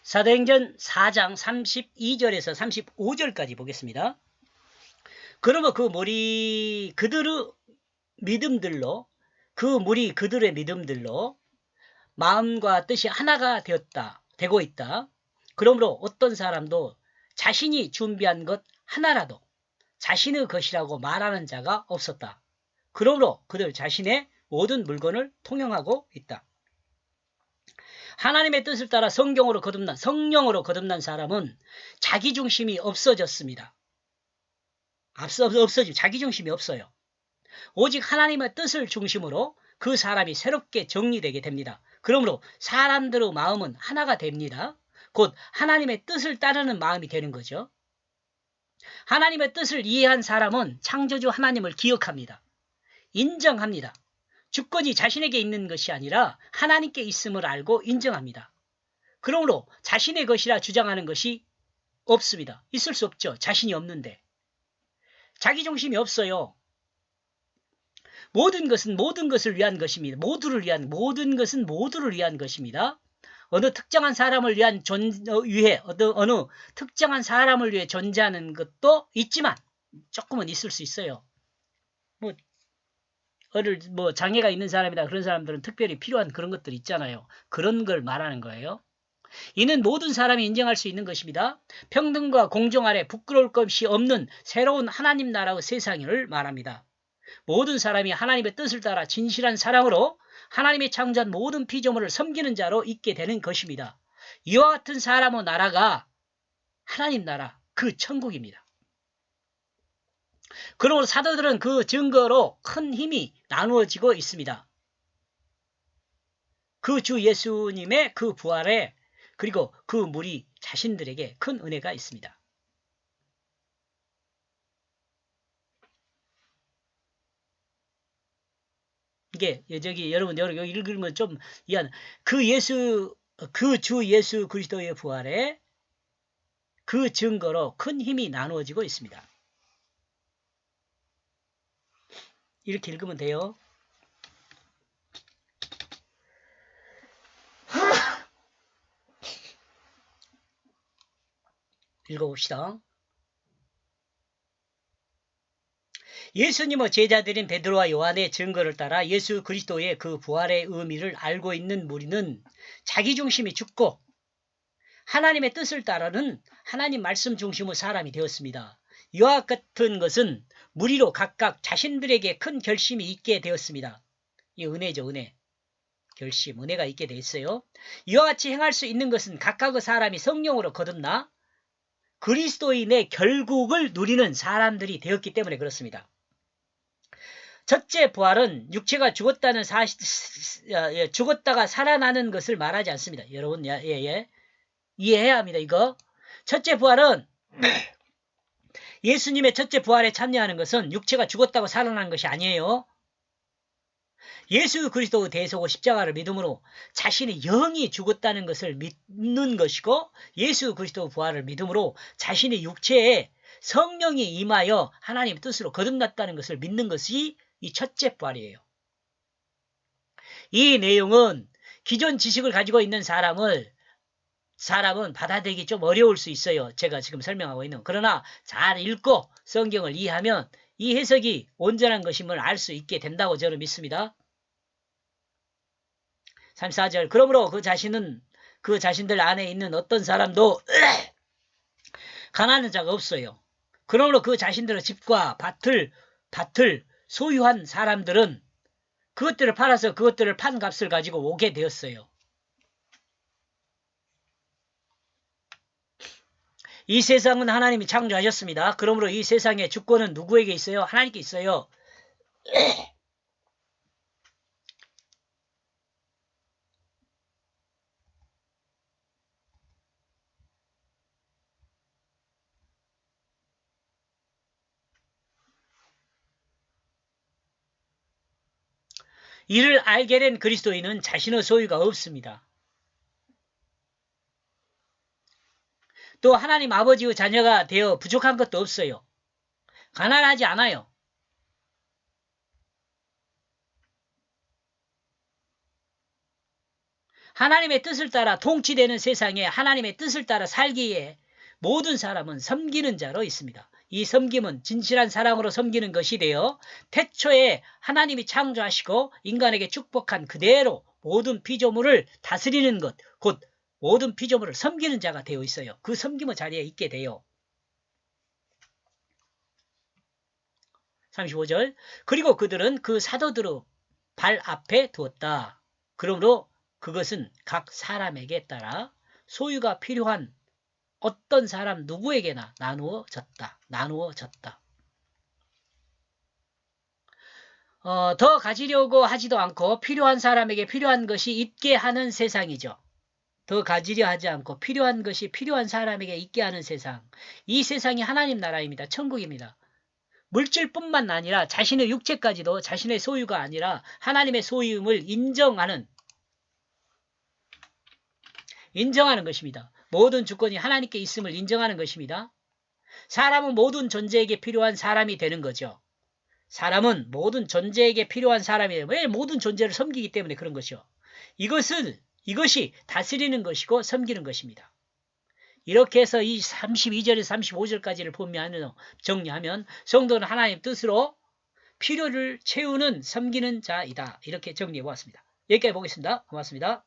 사도행전 4장 32절에서 35절까지 보겠습니다. 그러면 그들의 믿음들로, 물이 그들의 믿음들로 마음과 뜻이 하나가 되고 있다. 그러므로 어떤 사람도 자신이 준비한 것 하나라도 자신의 것이라고 말하는 자가 없었다. 그러므로 그들 자신의 모든 물건을 통용하고 있다. 하나님의 뜻을 따라 성령으로 거듭난 사람은 자기중심이 없어졌습니다. 없어지고 자기중심이 없어요. 오직 하나님의 뜻을 중심으로 그 사람이 새롭게 정리되게 됩니다. 그러므로 사람들의 마음은 하나가 됩니다. 곧 하나님의 뜻을 따르는 마음이 되는 거죠. 하나님의 뜻을 이해한 사람은 창조주 하나님을 기억합니다. 인정합니다. 주권이 자신에게 있는 것이 아니라 하나님께 있음을 알고 인정합니다. 그러므로 자신의 것이라 주장하는 것이 없습니다. 있을 수 없죠. 자신이 없는데. 자기중심이 없어요. 모든 것을 위한 것입니다. 모든 것은 모두를 위한 것입니다. 어느 특정한 사람을 어느 특정한 사람을 위해 존재하는 것도 있지만 조금은 있을 수 있어요. 장애가 있는 사람이다. 그런 사람들은 특별히 필요한 그런 것들이 있잖아요. 그런 걸 말하는 거예요. 이는 모든 사람이 인정할 수 있는 것입니다. 평등과 공정 아래 부끄러울 것이 없는 새로운 하나님 나라의 세상을 말합니다. 모든 사람이 하나님의 뜻을 따라 진실한 사랑으로 하나님이 창조한 모든 피조물을 섬기는 자로 있게 되는 것입니다. 이와 같은 사람의 나라가 하나님 나라, 그 천국입니다. 그러므로 사도들은 그 증거로 큰 힘이 나누어지고 있습니다. 그 주 예수님의 그 부활에 그리고 그 무리 자신들에게 큰 은혜가 있습니다. 이게 여러분 여기 읽으면 좀 이해하는 그 주 예수 그리스도의 부활에 그 증거로 큰 힘이 나누어지고 있습니다. 이렇게 읽으면 돼요. 읽어봅시다. 예수님의 제자들인 베드로와 요한의 증거를 따라 예수 그리스도의 그 부활의 의미를 알고 있는 무리는 자기중심이 죽고 하나님의 뜻을 따르는 하나님 말씀 중심의 사람이 되었습니다. 이와 같은 것은 무리로 각각 자신들에게 큰 결심이 있게 되었습니다. 이 은혜죠, 은혜. 결심, 은혜가 있게 됐어요. 이와 같이 행할 수 있는 것은 각각의 사람이 성령으로 거듭나 그리스도인의 결국을 누리는 사람들이 되었기 때문에 그렇습니다. 첫째 부활은 육체가 죽었다가 살아나는 것을 말하지 않습니다. 여러분, 이해해야 합니다, 이거. 첫째 부활은 예수님의 첫째 부활에 참여하는 것은 육체가 죽었다고 살아나는 것이 아니에요. 예수 그리스도의 대속의 십자가를 믿음으로 자신의 영이 죽었다는 것을 믿는 것이고 예수 그리스도의 부활을 믿음으로 자신의 육체에 성령이 임하여 하나님의 뜻으로 거듭났다는 것을 믿는 것이 이 첫째 부활이에요. 이 내용은 기존 지식을 가지고 있는 사람은 받아들이기 좀 어려울 수 있어요. 제가 지금 설명하고 있는. 그러나 잘 읽고 성경을 이해하면 이 해석이 온전한 것임을 알 수 있게 된다고 저는 믿습니다. 34절. 그러므로 그 자신들 안에 있는 어떤 사람도 가난한 자가 없어요. 그러므로 그 자신들의 집과 밭을 소유한 사람들은 그것들을 팔아서 그것들을 판 값을 가지고 오게 되었어요. 이 세상은 하나님이 창조하셨습니다. 그러므로 이 세상의 주권은 누구에게 있어요? 하나님께 있어요. 이를 알게 된 그리스도인은 자신의 소유가 없습니다. 또 하나님 아버지의 자녀가 되어 부족한 것도 없어요. 가난하지 않아요. 하나님의 뜻을 따라 통치되는 세상에 하나님의 뜻을 따라 살기에 모든 사람은 섬기는 자로 있습니다. 이 섬김은 진실한 사랑으로 섬기는 것이 되어 태초에 하나님이 창조하시고 인간에게 축복한 그대로 모든 피조물을 다스리는 것, 곧 모든 피조물을 섬기는 자가 되어 있어요. 그 섬김의 자리에 있게 돼요. 35절. 그리고 그들은 그 사도들의 발 앞에 두었다. 그러므로 그것은 각 사람에게 따라 소유가 필요한 어떤 사람 누구에게나 나누어졌다. 더 가지려고 하지도 않고 필요한 사람에게 필요한 것이 있게 하는 세상이죠. 더 가지려 하지 않고 필요한 것이 필요한 사람에게 있게 하는 세상. 이 세상이 하나님 나라입니다. 천국입니다. 물질뿐만 아니라 자신의 육체까지도 자신의 소유가 아니라 하나님의 소유임을 인정하는 것입니다. 모든 주권이 하나님께 있음을 인정하는 것입니다. 사람은 모든 존재에게 필요한 사람이 되는 거죠. 사람은 모든 존재에게 필요한 사람이에요. 왜? 모든 존재를 섬기기 때문에 그런 것이요. 이것이 다스리는 것이고 섬기는 것입니다. 이렇게 해서 이 32절에서 35절까지를 보면 정리하면 성도는 하나님 뜻으로 필요를 채우는 섬기는 자이다. 이렇게 정리해 보았습니다. 여기까지 보겠습니다. 고맙습니다.